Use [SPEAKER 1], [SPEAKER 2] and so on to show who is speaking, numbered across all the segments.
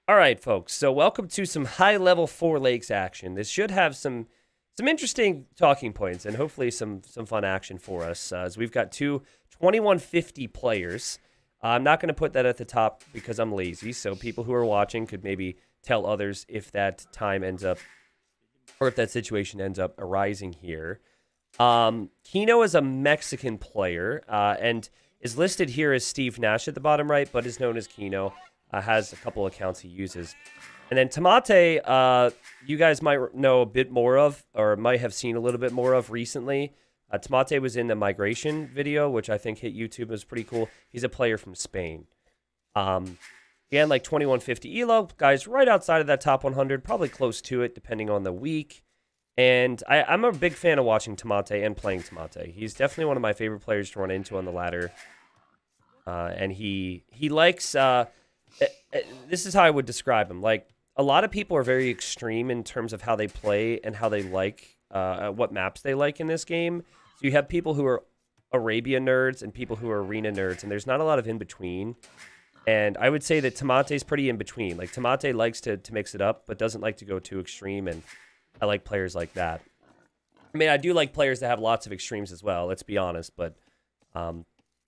[SPEAKER 1] All right, folks. So welcome to some high-level Four Lakes action. This should have some interesting talking points and hopefully some fun action for us. As we've got two 2150 players. I'm not going to put that at the top because I'm lazy. So people who are watching could maybe tell others if that time ends up or if that situation ends up arising here. Kino is a Mexican player and is listed here as Steve Nash at the bottom right, but is known as Kino. Has a couple accounts he uses. And then Tamate, you guys might know a bit more of, or might have seen a little bit more of recently. Tamate was in the migration video, which I think hit YouTube. It was pretty cool. He's a player from Spain. Again, like 2150 ELO, guys right outside of that top 100, probably close to it, depending on the week. And I'm a big fan of watching Tamate and playing Tamate. He's definitely one of my favorite players to run into on the ladder. And he likes... this is how I would describe him. Like, a lot of people are very extreme in terms of how they play and how they like, what maps they like in this game. So you have people who are Arabia nerds and people who are arena nerds, and there's not a lot of in between. And I would say that Tamate's pretty in between. Like, Tamate likes to mix it up, but doesn't like to go too extreme, and I like players like that. I mean, I do like players that have lots of extremes as well, let's be honest. But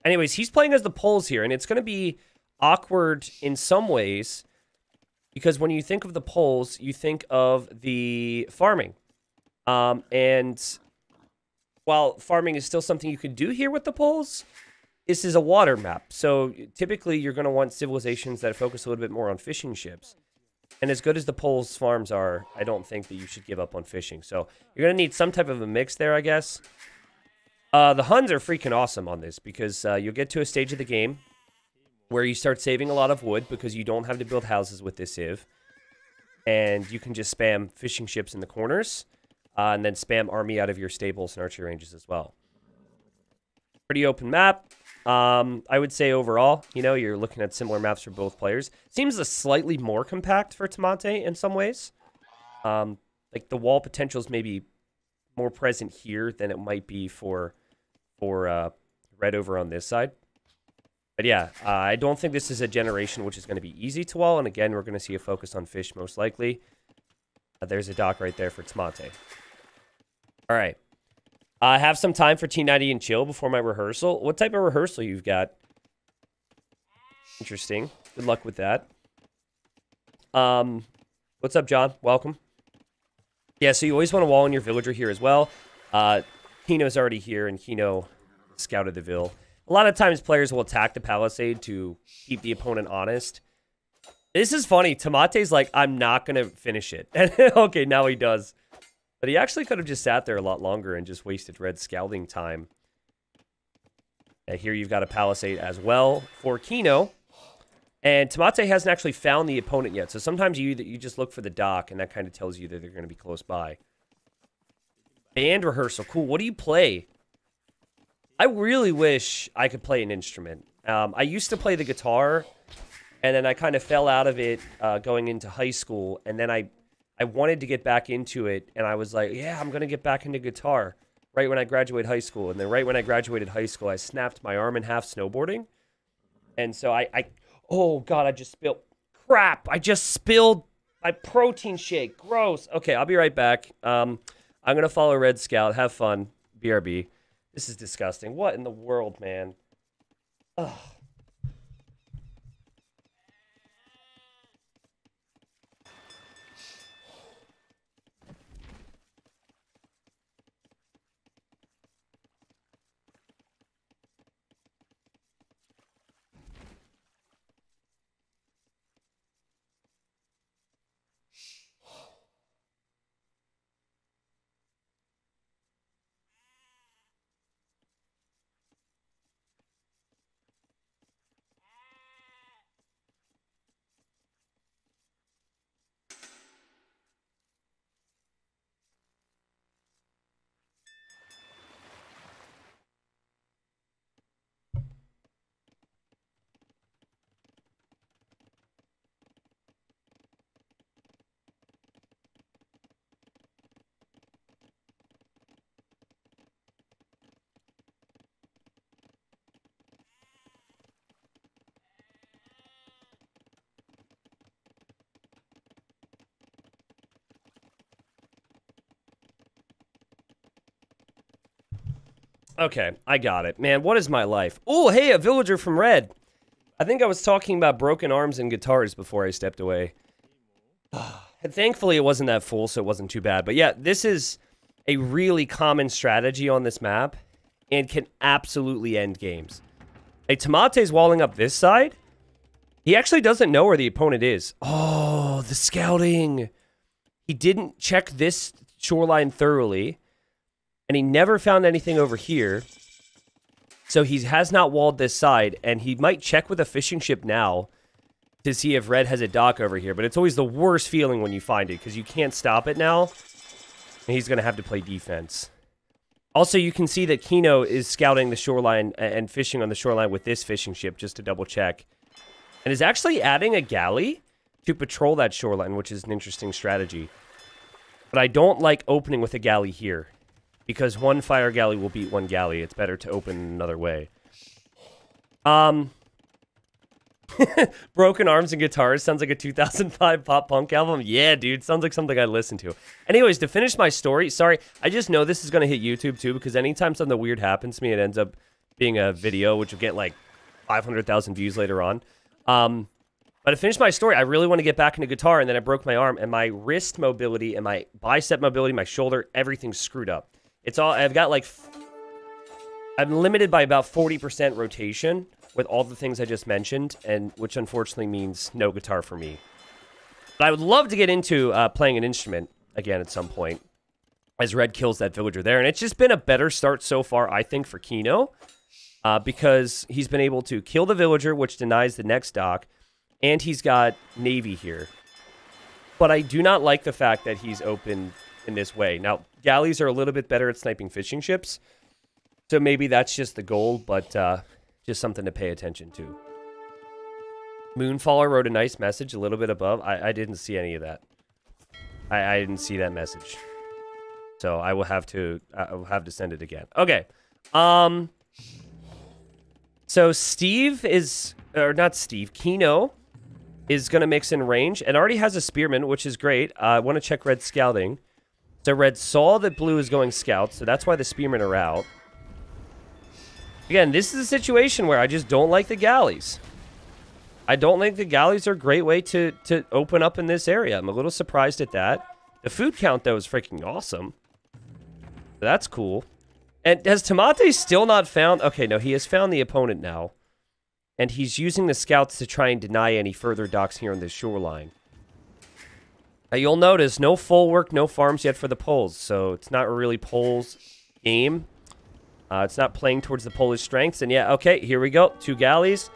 [SPEAKER 1] anyways, he's playing as the Poles here, and it's going to be awkward in some ways because when you think of the Poles, you think of the farming. And while farming is still something you could do here with the Poles, this is a water map. So typically you're going to want civilizations that focus a little bit more on fishing ships. And as good as the Poles farms are, I don't think that you should give up on fishing. So you're going to need some type of a mix there, I guess. The Huns are freaking awesome on this because you'll get to a stage of the game where you start saving a lot of wood because you don't have to build houses with this civ. And you can just spam fishing ships in the corners, and then spam army out of your stables and archery ranges as well. Pretty open map. I would say overall, you know, you're looking at similar maps for both players. Seems a slightly more compact for Tamate in some ways. Like the wall potential is maybe more present here than it might be for Red over on this side. But yeah, I don't think this is a generation which is going to be easy to wall. And again, we're going to see a focus on fish most likely. There's a dock right there for Tamate. All right. I have some time for T90 and chill before my rehearsal. What type of rehearsal you've got? Interesting. Good luck with that. What's up, John? Welcome. Yeah, so you always want to wall in your villager here as well. Kino's already here, and Kino scouted the Ville. A lot of times players will attack the palisade to keep the opponent honest. This is funny. Tamate's like, I'm not going to finish it. Okay, now he does. But he actually could have just sat there a lot longer and just wasted Red's scouting time. Here you've got a palisade as well for Kino. And Tamate hasn't actually found the opponent yet. So sometimes you just look for the dock, and that kind of tells you that they're going to be close by. Band rehearsal. Cool. What do you play? I really wish I could play an instrument. I used to play the guitar, and then I kind of fell out of it going into high school. And then I wanted to get back into it, and I was like, yeah, I'm going to get back into guitar right when I graduate high school. And then right when I graduated high school, I snapped my arm in half snowboarding. And so oh, God, I just spilled. Crap, I just spilled my protein shake. Gross. Okay, I'll be right back. I'm going to follow Red Scout. Have fun. BRB. This is disgusting. What in the world, man? Ugh. Okay, I got it. Man, what is my life? Oh, hey, a villager from Red. I think I was talking about broken arms and guitars before I stepped away. And thankfully, it wasn't that full, so it wasn't too bad. But yeah, this is a really common strategy on this map and can absolutely end games. Hey, Tomate's walling up this side. He actually doesn't know where the opponent is. Oh, the scouting. He didn't check this shoreline thoroughly. And he never found anything over here. So he has not walled this side. And he might check with a fishing ship now to see if Red has a dock over here. But it's always the worst feeling when you find it, because you can't stop it now. And he's going to have to play defense. Also, you can see that Kino is scouting the shoreline and fishing on the shoreline with this fishing ship just to double check. And is actually adding a galley to patrol that shoreline, which is an interesting strategy. But I don't like opening with a galley here, because one fire galley will beat one galley. It's better to open another way. Broken Arms and Guitars sounds like a 2005 pop punk album. Yeah, dude, sounds like something I listen to. Anyways, to finish my story, sorry, I just know this is going to hit YouTube too, because anytime something weird happens to me, it ends up being a video, which will get like 500,000 views later on. But to finish my story, I really want to get back into guitar, and then I broke my arm, and my wrist mobility and my bicep mobility, my shoulder, everything's screwed up. It's all, I've got like, I'm limited by about 40% rotation with all the things I just mentioned, and which unfortunately means no guitar for me. But I would love to get into playing an instrument again at some point, as Red kills that villager there. And it's just been a better start so far, I think, for Kino, because he's been able to kill the villager, which denies the next dock, and he's got Navy here. But I do not like the fact that he's open in this way. Now, galleys are a little bit better at sniping fishing ships, so maybe that's just the goal, but just something to pay attention to. Moonfaller wrote a nice message a little bit above. I didn't see any of that. I didn't see that message. So I will have to send it again. Okay. So Steve is, or not Steve, Kino is going to mix in range and already has a spearman, which is great. I want to check Red's scouting. So Red saw that Blue is going scout, so that's why the spearmen are out. Again, this is a situation where I just don't like the galleys. I don't think the galleys are a great way to open up in this area. I'm a little surprised at that. The food count, though, is freaking awesome. That's cool. And has Tomate still not found... Okay, no, he has found the opponent now. And he's using the scouts to try and deny any further docks here on this shoreline. Now, you'll notice no full work, no farms yet for the Poles. So it's not really Poles' game. It's not playing towards the Polish strengths. And yeah, okay, here we go. 2 galleys.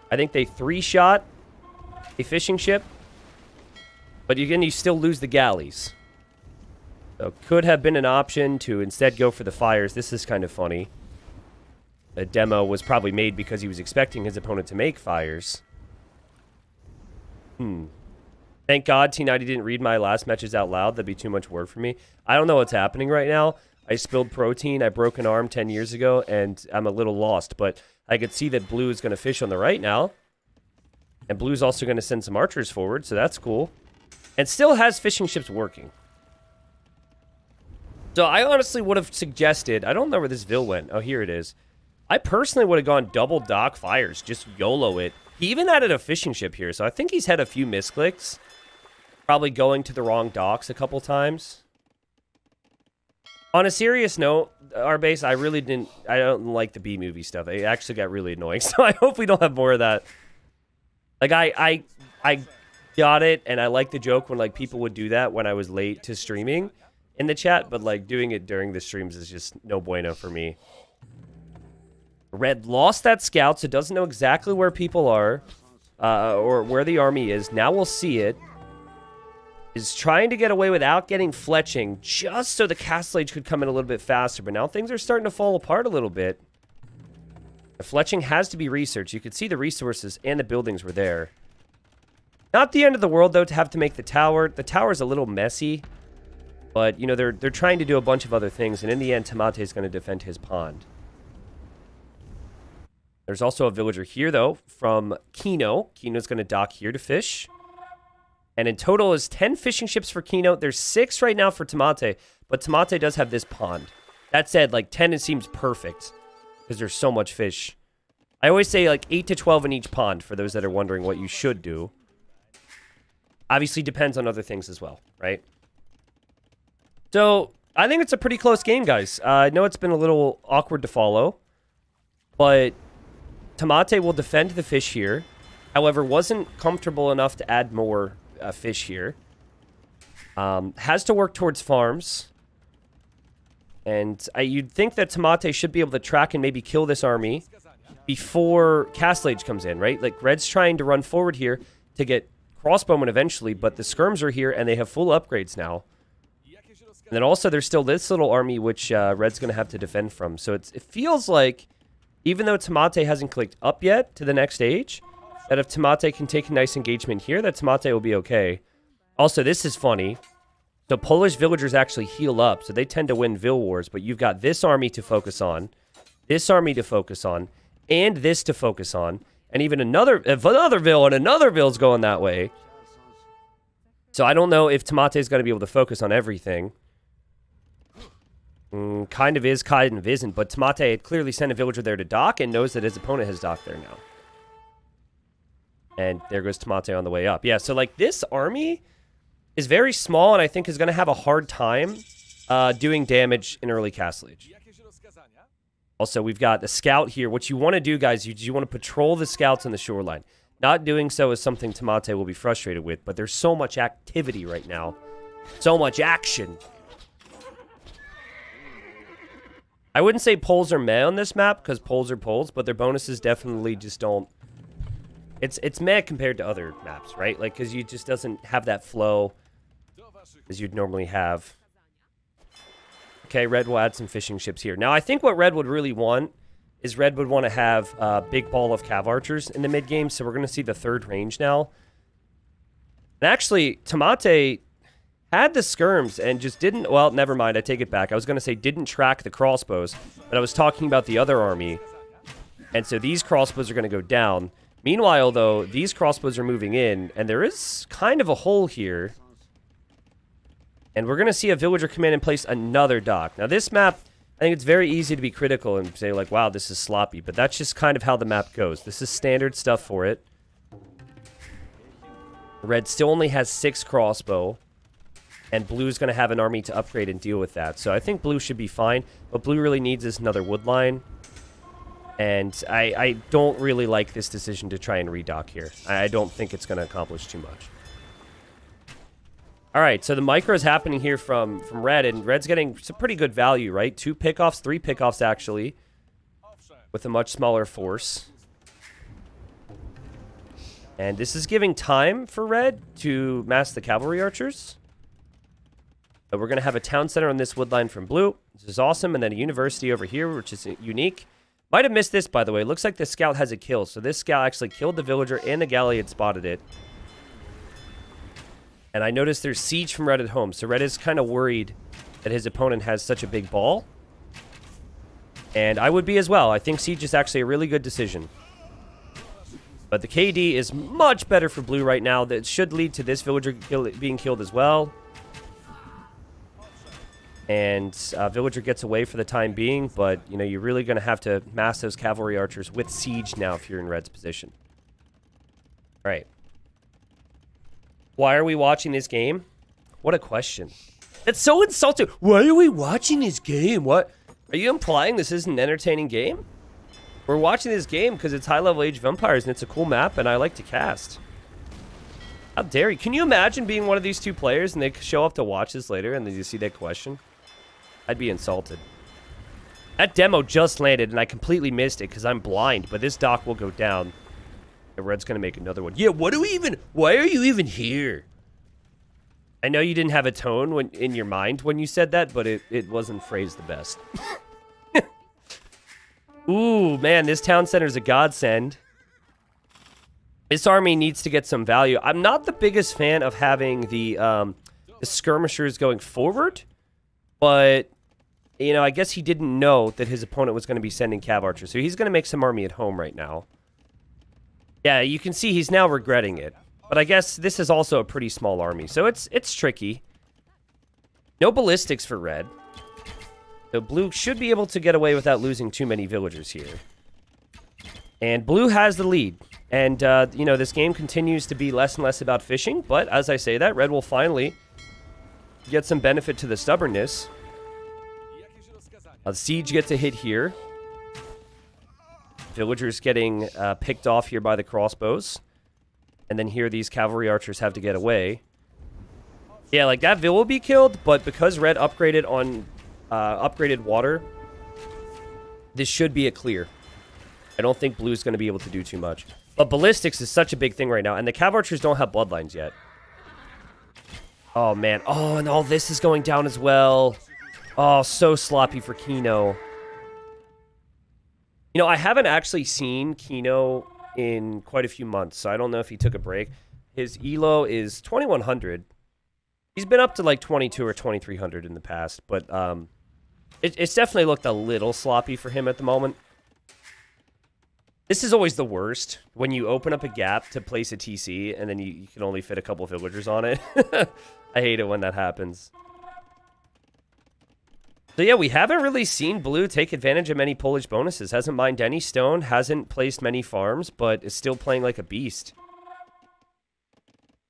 [SPEAKER 1] I think they 3-shot a fishing ship. But again, you still lose the galleys. So could have been an option to instead go for the fires. This is kind of funny. The demo was probably made because he was expecting his opponent to make fires. Thank God T90 didn't read my last matches out loud. That'd be too much word for me. I don't know what's happening right now. I spilled protein. I broke an arm 10 years ago, and I'm a little lost. But I could see that Blue is going to fish on the right now. And Blue's also going to send some archers forward, so that's cool. And still has fishing ships working. So I honestly would have suggested... I don't know where this Vil went. Oh, here it is. I personally would have gone double dock fires. Just YOLO it. He even added a fishing ship here, so I think he's had a few misclicks. Probably going to the wrong docks a couple times. On a serious note, our base, I don't like the B-movie stuff. It actually got really annoying, so I hope we don't have more of that. Like, I got it, and I like the joke when, like, people would do that when I was late to streaming in the chat, but, like, doing it during the streams is just no bueno for me. Red lost that scout, so doesn't know exactly where people are, or where the army is. Now we'll see it. Is trying to get away without getting fletching, just so the Castle Age could come in a little bit faster. But now things are starting to fall apart a little bit. The fletching has to be researched. You could see the resources and the buildings were there. Not the end of the world, though, to have to make the tower. The tower's a little messy. But, you know, they're trying to do a bunch of other things. And in the end, Tomate's going to defend his pond. There's also a villager here, though, from Kino. Kino's going to dock here to fish. And in total is 10 fishing ships for Kino. There's 6 right now for Tomate, but Tomate does have this pond. That said, like 10 it seems perfect because there's so much fish. I always say like 8 to 12 in each pond for those that are wondering what you should do. Obviously depends on other things as well, right? So I think it's a pretty close game, guys. I know it's been a little awkward to follow, but Tamate will defend the fish here. However, wasn't comfortable enough to add more fish here. Has to work towards farms. And you'd think that Tamate should be able to track and maybe kill this army before Castle Age comes in, right? Like, Red's trying to run forward here to get Crossbowman eventually, but the Skirms are here, and they have full upgrades now. And then also, there's still this little army, which Red's going to have to defend from. So it feels like, even though Tamate hasn't clicked up yet to the next stage, that if Tamate can take a nice engagement here, that Tamate will be okay. Also, this is funny. So Polish villagers actually heal up, so they tend to win Vil Wars, but you've got this army to focus on, this army to focus on, and this to focus on, and even another Vil and another Vil's going that way. So I don't know if Tamate's going to be able to focus on everything. Kind of is, kind of isn't, but Tamate had clearly sent a villager there to dock and knows that his opponent has docked there now. And there goes Tamate on the way up. Yeah, so like this army is very small and I think is going to have a hard time doing damage in early Castle Age. Also, we've got the scout here. What you want to do, guys, you want to patrol the scouts on the shoreline. Not doing so is something Tamate will be frustrated with, but there's so much activity right now. So much action. I wouldn't say polls are meh on this map, because polls are polls, but their bonuses definitely just don't... It's meh compared to other maps, right? Like, because you just doesn't have that flow as you'd normally have. Okay, Red will add some fishing ships here. Now, I think what Red would really want is Red would want to have a big ball of Cav Archers in the mid-game, so we're going to see the third range now. And actually, Tamate had the skirms and just didn't... Well, never mind, I take it back. I was going to say didn't track the crossbows, but I was talking about the other army. And so these crossbows are going to go down. Meanwhile, though, these crossbows are moving in, and there is kind of a hole here. And we're going to see a villager come in and place another dock. Now, this map, I think it's very easy to be critical and say, like, wow, this is sloppy. But that's just kind of how the map goes. This is standard stuff for it. Red still only has 6 crossbow. And Blue's going to have an army to upgrade and deal with that. So I think Blue should be fine. What Blue really needs is another wood line. And I don't really like this decision to try and redock here. I don't think it's going to accomplish too much. All right, so the micro is happening here from Red, and Red's getting some pretty good value, right? 2 pickoffs, 3 pickoffs, actually, with a much smaller force. And this is giving time for Red to mass the cavalry archers. But we're going to have a town center on this wood line from Blue. This is awesome, and then a university over here, which is unique. Might have missed this, by the way. It looks like the scout has a kill. So this scout actually killed the villager, and the galley had spotted it. And I noticed there's siege from Red at home. So Red is kind of worried that his opponent has such a big ball. And I would be as well. I think siege is actually a really good decision. But the KD is much better for Blue right now. That should lead to this villager being killed as well. And villager gets away for the time being. But, you know, you're really going to have to mass those cavalry archers with siege now if you're in Red's position. All right. Why are we watching this game? What a question. That's so insulting. Why are we watching this game? What? Are you implying this isn't an entertaining game? We're watching this game because it's high-level Age of Empires and it's a cool map and I like to cast. How dare you? Can you imagine being one of these two players and they show up to watch this later and then you see that question? I'd be insulted. That demo just landed and I completely missed it because I'm blind, but this dock will go down. And Red's going to make another one. Yeah, what do we even... Why are you even here? I know you didn't have a tone in your mind when you said that, but it wasn't phrased the best. Ooh, man, this town center is a godsend. This army needs to get some value. I'm not the biggest fan of having the skirmishers going forward, but, you know, I guess he didn't know that his opponent was going to be sending cav archers, so he's going to make some army at home right now. Yeah, you can see he's now regretting it. But I guess this is also a pretty small army, so it's tricky. No ballistics for Red. So blue should be able to get away without losing too many villagers here. And blue has the lead. And, you know, this game continues to be less and less about fishing. But as I say that, red will finally get some benefit to the stubbornness. Siege gets a hit here. Villagers getting picked off here by the crossbows. And then here these cavalry archers have to get away. Yeah, like that Vil will be killed, but because red upgraded on upgraded water, this should be a clear. I don't think blue's going to be able to do too much. But ballistics is such a big thing right now, and the cav archers don't have bloodlines yet. Oh, man. Oh, and all this is going down as well. Oh, so sloppy for Kino. You know, I haven't actually seen Kino in quite a few months, so I don't know if he took a break. His elo is 2100. He's been up to like 22 or 2300 in the past, but it's definitely looked a little sloppy for him at the moment. This is always the worst, when you open up a gap to place a TC, and then you can only fit a couple villagers on it. I hate it when that happens. So yeah, we haven't really seen blue take advantage of many pullage bonuses. Hasn't mined any stone, hasn't placed many farms, but is still playing like a beast.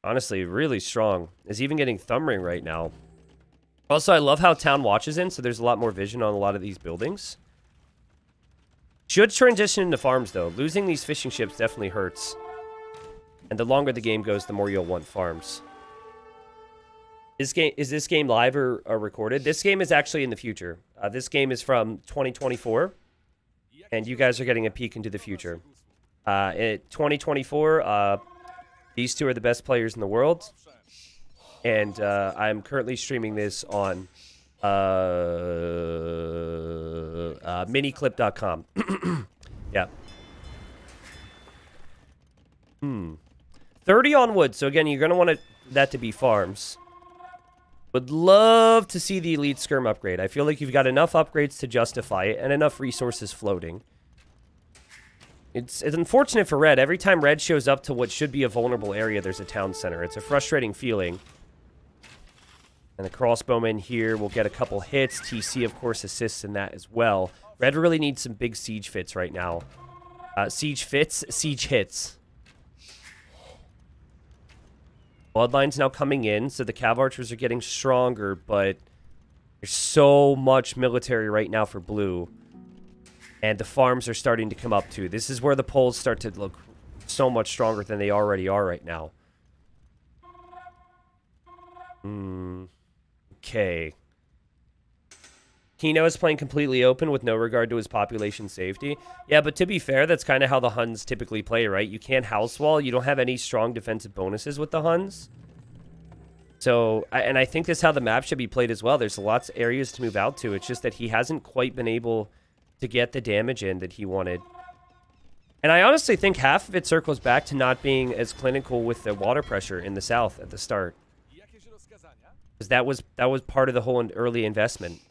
[SPEAKER 1] Honestly, really strong. Is even getting thumb ring right now. Also, I love how town watch is in, so there's a lot more vision on a lot of these buildings. Should transition into farms, though. Losing these fishing ships definitely hurts. And the longer the game goes, the more you'll want farms. Is this game live or recorded? This game is actually in the future. This game is from 2024. And you guys are getting a peek into the future. In 2024, these two are the best players in the world. And I'm currently streaming this on miniclip.com. Yeah. 30 on wood. So again, you're going to want that to be farms. Would love to see the elite skirm upgrade. I feel like you've got enough upgrades to justify it and enough resources floating. It's unfortunate for red. Every time red shows up to what should be a vulnerable area, there's a town center. It's a frustrating feeling. And the crossbowman here will get a couple hits. TC, of course, assists in that as well. Red really needs some big siege fits right now. Siege fits, siege hits. Bloodline's now coming in, so the cav archers are getting stronger, but there's so much military right now for blue. And the farms are starting to come up too. This is where the polls start to look so much stronger than they already are right now. Okay. Kino is playing completely open with no regard to his population safety. Yeah, but to be fair, that's kind of how the Huns typically play, right? You can't house wall. You don't have any strong defensive bonuses with the Huns. So, and I think this is how the map should be played as well. There's lots of areas to move out to. It's just that he hasn't quite been able to get the damage in that he wanted. And I honestly think half of it circles back to not being as clinical with the water pressure in the south at the start. Because that was part of the whole early investment.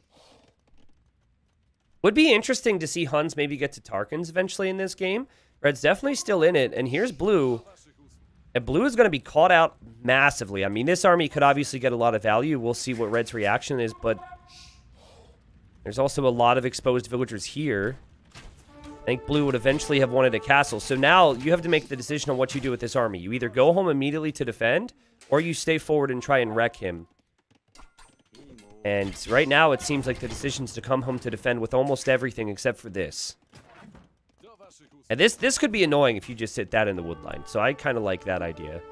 [SPEAKER 1] Would be interesting to see Huns maybe get to Tarkans eventually in this game. Red's definitely still in it, and here's blue. And blue is going to be caught out massively. I mean, this army could obviously get a lot of value. We'll see what red's reaction is, but there's also a lot of exposed villagers here. I think blue would eventually have wanted a castle. So now you have to make the decision on what you do with this army. You either go home immediately to defend, or you stay forward and try and wreck him. And right now, it seems like the decision's to come home to defend with almost everything except for this. And this could be annoying if you just hit that in the woodline. So I kind of like that idea.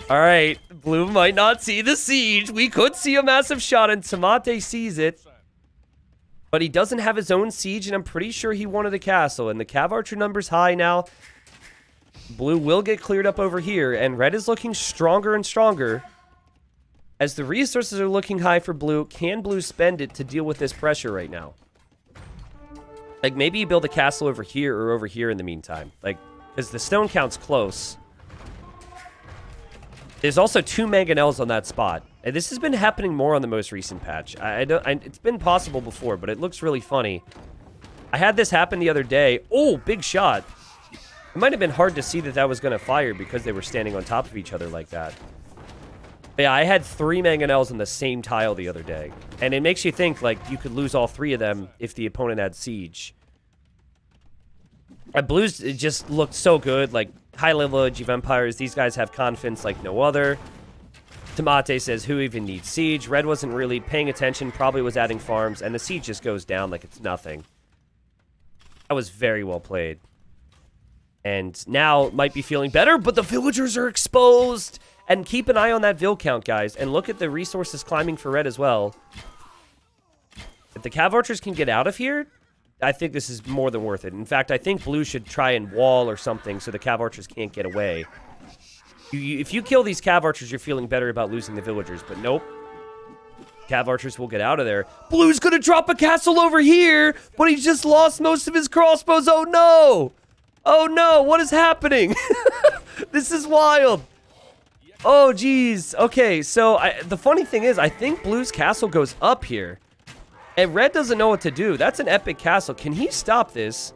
[SPEAKER 1] All right, blue might not see the siege. We could see a massive shot, and Tamate sees it. But he doesn't have his own siege, and I'm pretty sure he wanted a castle. And the cav archer number's high now. Blue will get cleared up over here, and red is looking stronger and stronger. As the resources are looking high for blue, can blue spend it to deal with this pressure right now? Like, maybe you build a castle over here or over here in the meantime. Like, because the stone count's close. There's also 2 mangonels on that spot. And this has been happening more on the most recent patch. It's been possible before, but it looks really funny. I had this happen the other day. Oh, big shot. It might have been hard to see that that was going to fire because they were standing on top of each other like that. Yeah, I had 3 mangonels on the same tile the other day. And it makes you think, like, you could lose all 3 of them if the opponent had siege. Blues, it just looked so good. Like, high-level Age of Empires, these guys have confidence like no other. Tomate says, who even needs siege? Red wasn't really paying attention, probably was adding farms, and the siege just goes down like it's nothing. That was very well played. And now might be feeling better, but the villagers are exposed. And keep an eye on that Vil count, guys. And look at the resources climbing for Red as well. If the Cav Archers can get out of here, I think this is more than worth it. In fact, I think Blue should try and wall or something so the Cav Archers can't get away. If you kill these Cav Archers, you're feeling better about losing the villagers. But nope. Cav Archers will get out of there. Blue's going to drop a castle over here, but he just lost most of his crossbows. Oh, no. Oh, no. What is happening? This is wild. Oh, geez. Okay, so the funny thing is, I think Blue's castle goes up here. And Red doesn't know what to do. That's an epic castle. Can he stop this?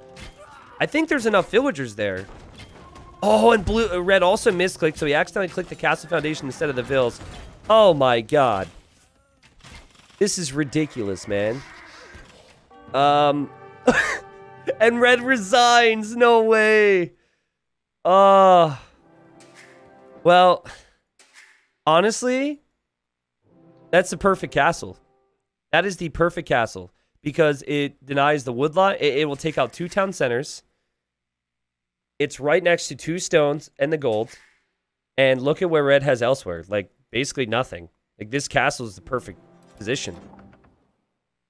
[SPEAKER 1] I think there's enough villagers there. Oh, and Red also misclicked, so he accidentally clicked the castle foundation instead of the Vils. Oh, my God. This is ridiculous, man. And Red resigns. No way. Well, honestly, that's the perfect castle. That is the perfect castle because it denies the woodlot. It will take out 2 town centers. It's right next to 2 stones and the gold. And look at where Red has elsewhere. Like, basically nothing. Like, this castle is the perfect position.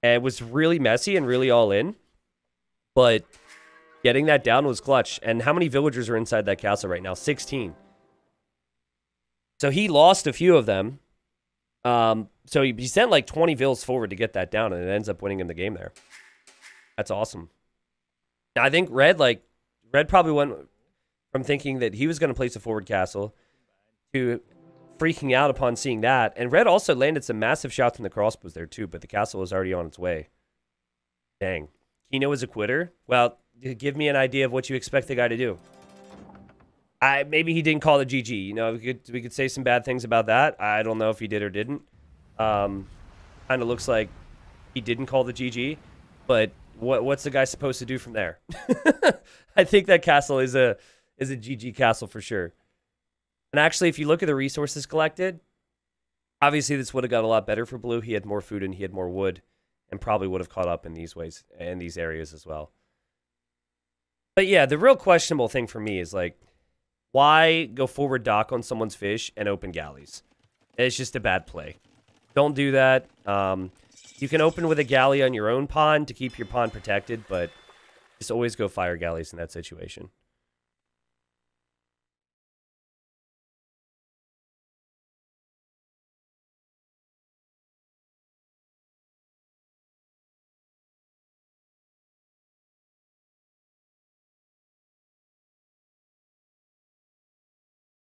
[SPEAKER 1] And it was really messy and really all in. But getting that down was clutch. And how many villagers are inside that castle right now? 16. So he lost a few of them. So he sent like 20 Vils forward to get that down, and it ends up winning him the game there. That's awesome. Now, I think Red probably went from thinking that he was going to place a forward castle to freaking out upon seeing that. And Red also landed some massive shots in the crossbows there too, but the castle was already on its way. Dang. Kino is a quitter? Well, give me an idea of what you expect the guy to do. Maybe he didn't call the GG. You know, we could say some bad things about that. I don't know if he did or didn't. Kind of looks like he didn't call the GG, but what's the guy supposed to do from there? I think that castle is a GG castle for sure. And actually, if you look at the resources collected, obviously this would have got a lot better for Blue. He had more food and he had more wood, and probably would have caught up in these ways and these areas as well. But yeah, the real questionable thing for me is like, why go forward dock on someone's fish and open galleys? It's just a bad play. Don't do that. You can open with a galley on your own pond to keep your pond protected, but just always go fire galleys in that situation.